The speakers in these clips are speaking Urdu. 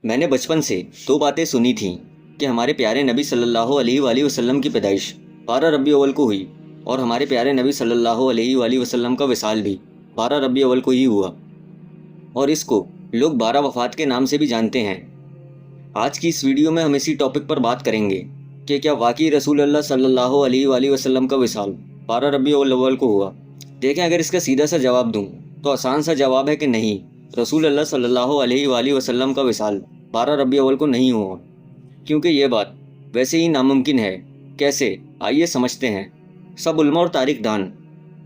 میں نے بچپن سے دو باتیں سنی تھیں کہ ہمارے پیارے نبی صلی اللہ علیہ وآلہ وسلم کی پیدائش 12 ربیع الاول کو ہوئی اور ہمارے پیارے نبی صلی اللہ علیہ وآلہ وسلم کا وصال بھی 12 ربیع الاول کو ہی ہوا، اور اس کو لوگ 12 وفات کے نام سے بھی جانتے ہیں۔ آج کی اس ویڈیو میں ہم اسی ٹاپک پر بات کریں گے کہ کیا واقعی رسول اللہ صلی اللہ علیہ وآلہ وسلم کا وصال 12 ربیع الاول کو ہوا؟ دیکھیں، اگر اس کا سیدھا سا جواب دوں تو آسان سا جواب ہے کہ نہیں، رسول اللہ صلی اللہ علیہ وآلہ وسلم کا وصال 12 ربیع الاول کو نہیں ہوا، کیونکہ یہ بات ویسے ہی ناممکن ہے۔ کیسے؟ آئیے سمجھتے ہیں۔ سب علماء اور تاریخ دان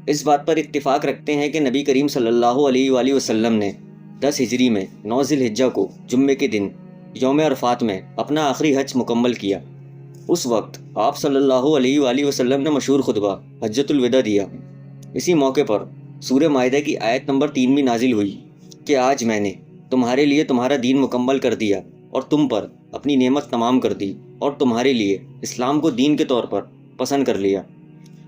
اس بات پر اتفاق رکھتے ہیں کہ نبی کریم صلی اللہ علیہ وآلہ وسلم نے 10 ہجری میں 9 ذی الحجہ کو جمعے کے دن یوم عرفات میں اپنا آخری حج مکمل کیا۔ اس وقت آپ صلی اللہ علیہ وآلہ وسلم نے مشہور خطبہ حجۃ الوداع دیا۔ اسی موقع پر سورہ مائدہ کی آیت نمبر 3 بھی نازل ہوئی کہ آج میں نے تمہارے لیے تمہارا دین مکمل کر دیا اور تم پر اپنی نعمت تمام کر دی اور تمہارے لیے اسلام کو دین کے طور پر پسند کر لیا۔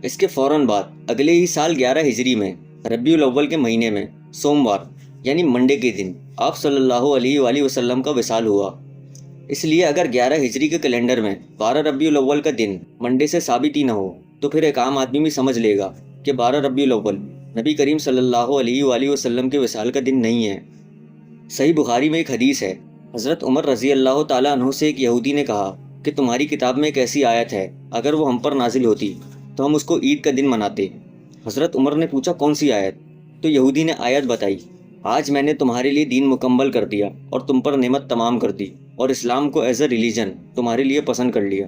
اس کے فوراً بعد اگلے ہی سال 11 ہجری میں ربیع الاول کے مہینے میں سوموار یعنی منڈے کے دن آپ صلی اللہ علیہ وآلہ وسلم کا وصال ہوا۔ اس لیے اگر 11 ہجری کے کیلنڈر میں 12 ربیع الاول کا دن منڈے سے ثابت ہی نہ ہو تو پھر ایک عام آدمی بھی سمجھ لے گا کہ 12 ربیع الاول نبی کریم صلی اللہ علیہ وآلہ وسلم کے وصال کا دن نہیں ہے۔ صحیح بخاری میں ایک حدیث ہے، حضرت عمر رضی اللہ تعالیٰ عنہ سے ایک یہودی نے کہا کہ تمہاری کتاب میں ایک ایسی آیت ہے، اگر وہ ہم پر نازل ہوتی تو ہم اس کو عید کا دن مناتے۔ حضرت عمر نے پوچھا کون سی آیت؟ تو یہودی نے آیت بتائی، آج میں نے تمہارے لیے دین مکمل کر دیا اور تم پر نعمت تمام کر دی اور اسلام کو ایز اے ریلیجن تمہارے لیے پسند کر لیا۔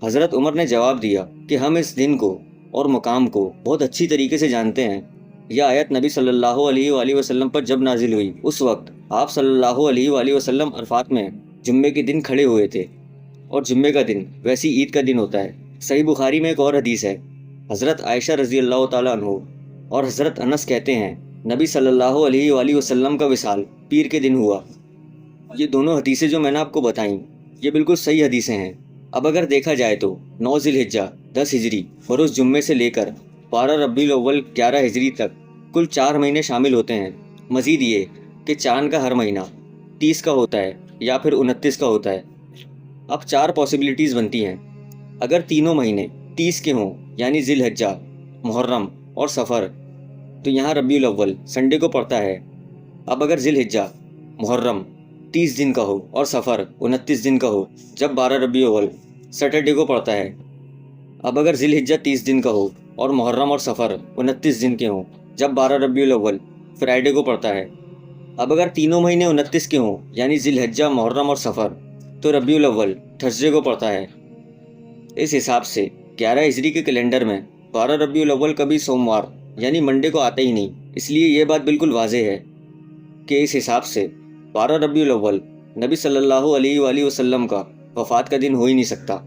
حضرت عمر نے جواب دیا کہ ہم اس دن کو اور مقام کو بہت اچھی طریقے سے جانتے ہیں۔ یہ آیت نبی صلی اللہ علیہ وآلہ وسلم پر جب نازل ہوئی اس وقت آپ صلی اللہ علیہ وآلہ وسلم عرفات میں جمعے کے دن کھڑے ہوئے تھے، اور جمعے کا دن ویسی عید کا دن ہوتا ہے۔ صحیح بخاری میں ایک اور حدیث ہے، حضرت عائشہ رضی اللہ تعالیٰ عنہ اور حضرت انس کہتے ہیں نبی صلی اللہ علیہ وآلہ وسلم کا وصال پیر کے دن ہوا۔ یہ دونوں حدیثیں جو میں نے آپ کو بتائیں یہ بالکل صحیح حدیثیں ہیں۔ اب اگر دیکھا جائے تو 9 ذی الحجہ 10 ہجری بروز جمعے سے لے کر 12 ربیع الاول 11 ہجری تک کل 4 مہینے شامل ہوتے ہیں۔ مزید یہ کہ چاند کا ہر مہینہ 30 کا ہوتا ہے یا پھر 29 کا ہوتا ہے۔ اب 4 پاسبلٹیز بنتی ہیں۔ اگر تینوں مہینے 30 کے ہوں یعنی ذی الحجہ، محرم اور صفر، تو یہاں ربیع الاول سنڈے کو پڑتا ہے۔ اب اگر ذی الحجہ، محرم 30 دن کا ہو اور صفر 29 دن کا ہو جب 12 ربیع الاول سیٹرڈے کو پڑتا ہے۔ اب اگر ذی الحجہ 30 دن کا ہو اور محرم اور صفر 29 دن کے ہوں جب 12 ربیع الاول فرائیڈے کو پڑتا ہے۔ اب اگر تینوں مہینے 29 کے ہوں یعنی ذی الحجہ، محرم اور صفر، تو ربیع الاول تھرسڈے کو پڑتا ہے۔ اس حساب سے 11 ہجری کے کیلنڈر میں 12 ربیع الاول کبھی سوموار یعنی منڈے کو آتا ہی نہیں۔ اس لیے یہ بات بالکل واضح ہے کہ اس حساب سے 12 ربیع الاول نبی صلی اللہ علیہ وآلہ وسلم کا وفات کا دن ہو ہی نہیں سکتا۔